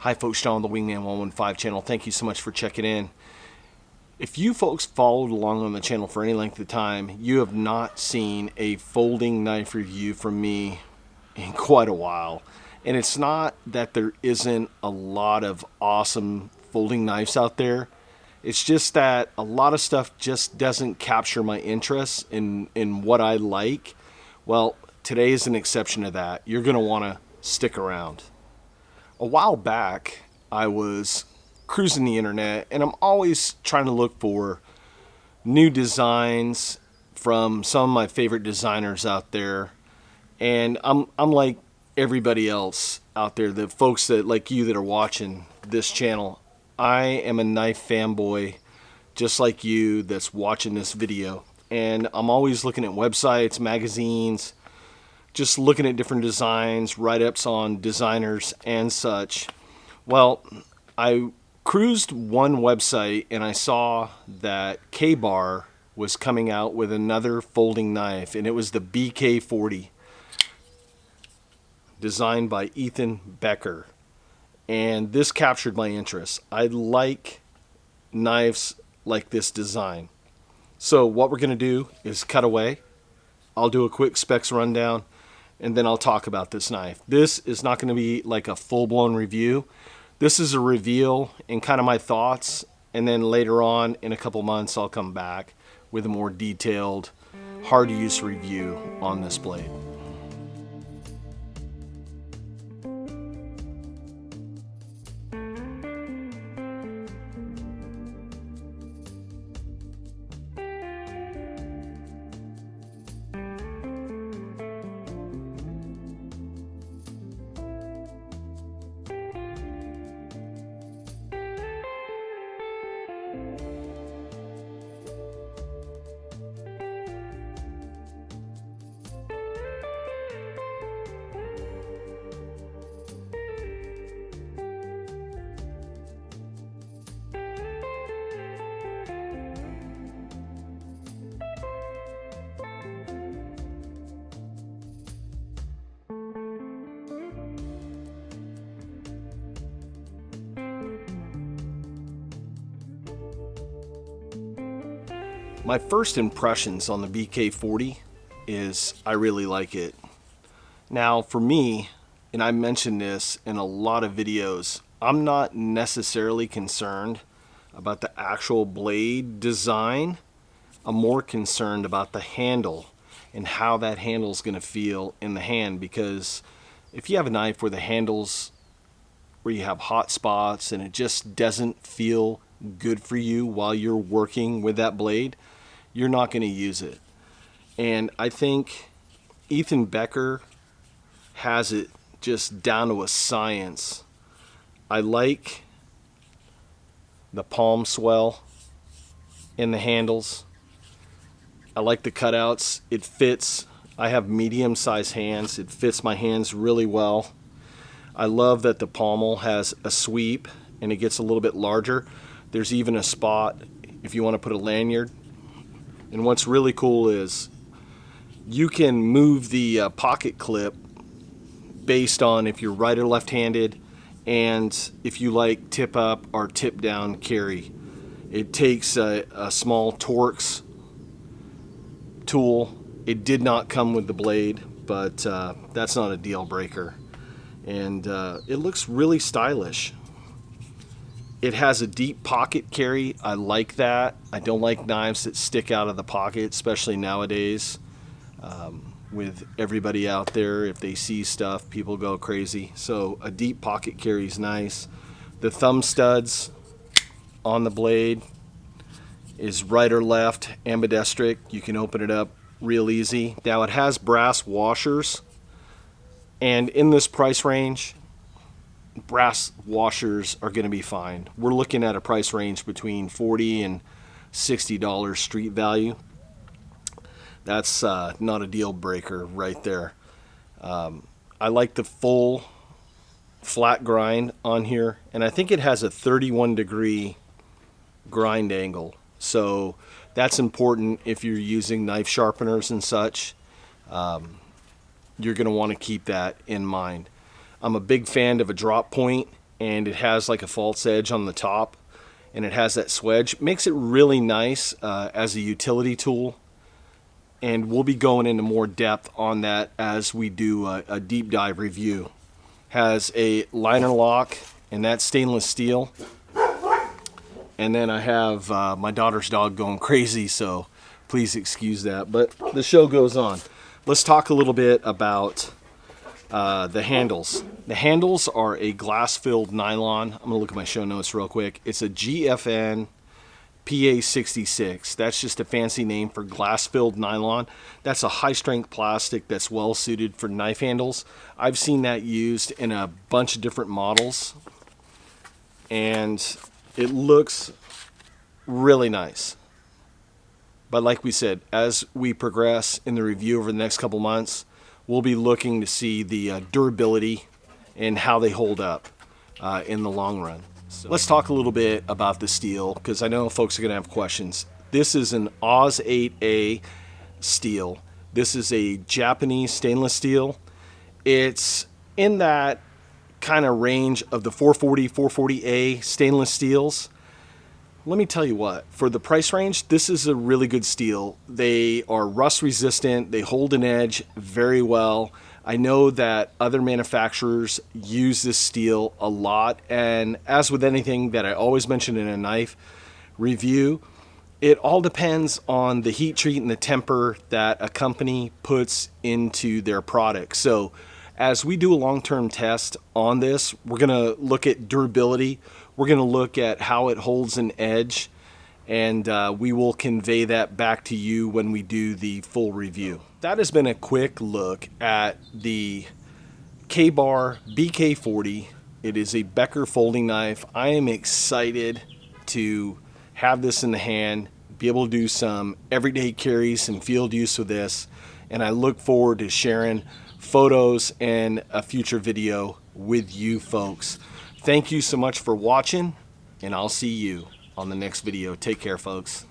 Hi folks, John on the Wingman 115 channel. Thank you so much for checking in. If you folks followed along on the channel for any length of time, you have not seen a folding knife review from me in quite a while. And it's not that there isn't a lot of awesome folding knives out there. It's just that a lot of stuff just doesn't capture my interest in what I like. Well, today is an exception to that. You're going to want to stick around. A while back, I was cruising the internet, and I'm always trying to look for new designs from some of my favorite designers out there. And I'm like everybody else out there, the folks that like you that are watching this channel. I am a knife fanboy just like you that's watching this video. And I'm always looking at websites, magazines, just looking at different designs, write-ups on designers and such. Well, I cruised one website and I saw that K-Bar was coming out with another folding knife, and it was the BK40, designed by Becker. And this captured my interest. I like knives like this design. So what we're going to do is cut away. I'll do a quick specs rundown, and then I'll talk about this knife. This is not going to be like a full-blown review. This is a reveal and kind of my thoughts, and then later on in a couple months I'll come back with a more detailed, hard-to-use review on this blade. My first impressions on the BK40 is I really like it. Now for me, and I mentioned this in a lot of videos, I'm not necessarily concerned about the actual blade design. I'm more concerned about the handle and how that handle is going to feel in the hand, because if you have a knife where the handles, where you have hot spots and it just doesn't feel good for you while you're working with that blade, you're not going to use it. And I think Becker has it just down to a science. I like the palm swell in the handles. I like the cutouts. It fits. I have medium-sized hands. It fits my hands really well. I love that the pommel has a sweep and it gets a little bit larger. There's even a spot if you want to put a lanyard. And what's really cool is you can move the pocket clip based on if you're right or left-handed, and if you like tip up or tip down carry. It takes a small Torx tool. It did not come with the blade, but that's not a deal breaker. And it looks really stylish. It has a deep pocket carry. I like that. I don't like knives that stick out of the pocket, especially nowadays. With everybody out there, if they see stuff, people go crazy. So a deep pocket carry is nice. The thumb studs on the blade is right or left, ambidextric. You can open it up real easy. Now it has brass washers, and in this price range, brass washers are going to be fine. We're looking at a price range between $40 and $60 street value. That's not a deal breaker right there. I like the full flat grind on here, and I think it has a 31-degree grind angle. So that's important if you're using knife sharpeners and such. You're going to want to keep that in mind. I'm a big fan of a drop point and it has like a false edge on the top, and it has that swedge. Makes it really nice as a utility tool, and we'll be going into more depth on that as we do a deep dive review. Has a liner lock, and that's stainless steel. And then I have my daughter's dog going crazy, so please excuse that. But the show goes on. Let's talk a little bit about the handles. The handles are a glass-filled nylon. I'm going to look at my show notes real quick. It's a GFN PA66. That's just a fancy name for glass-filled nylon. That's a high-strength plastic that's well-suited for knife handles. I've seen that used in a bunch of different models, and it looks really nice. But like we said, as we progress in the review over the next couple months, we'll be looking to see the durability and how they hold up in the long run. So let's talk a little bit about the steel, because I know folks are going to have questions. This is an Oz 8A steel. This is a Japanese stainless steel. It's in that kind of range of the 440, 440A stainless steels. Let me tell you what, for the price range, this is a really good steel. They are rust resistant. They hold an edge very well. I know that other manufacturers use this steel a lot, and as with anything that I always mention in a knife review, it all depends on the heat treat and the temper that a company puts into their product. So as we do a long-term test on this, we're going to look at durability. We're going to look at how it holds an edge, and we will convey that back to you when we do the full review. That has been a quick look at the K-Bar BK40. It is a Becker folding knife. I am excited to have this in the hand, be able to do some everyday carries and field use with this, and I look forward to sharing photos and a future video with you folks. Thank you so much for watching, and I'll see you on the next video. Take care, folks.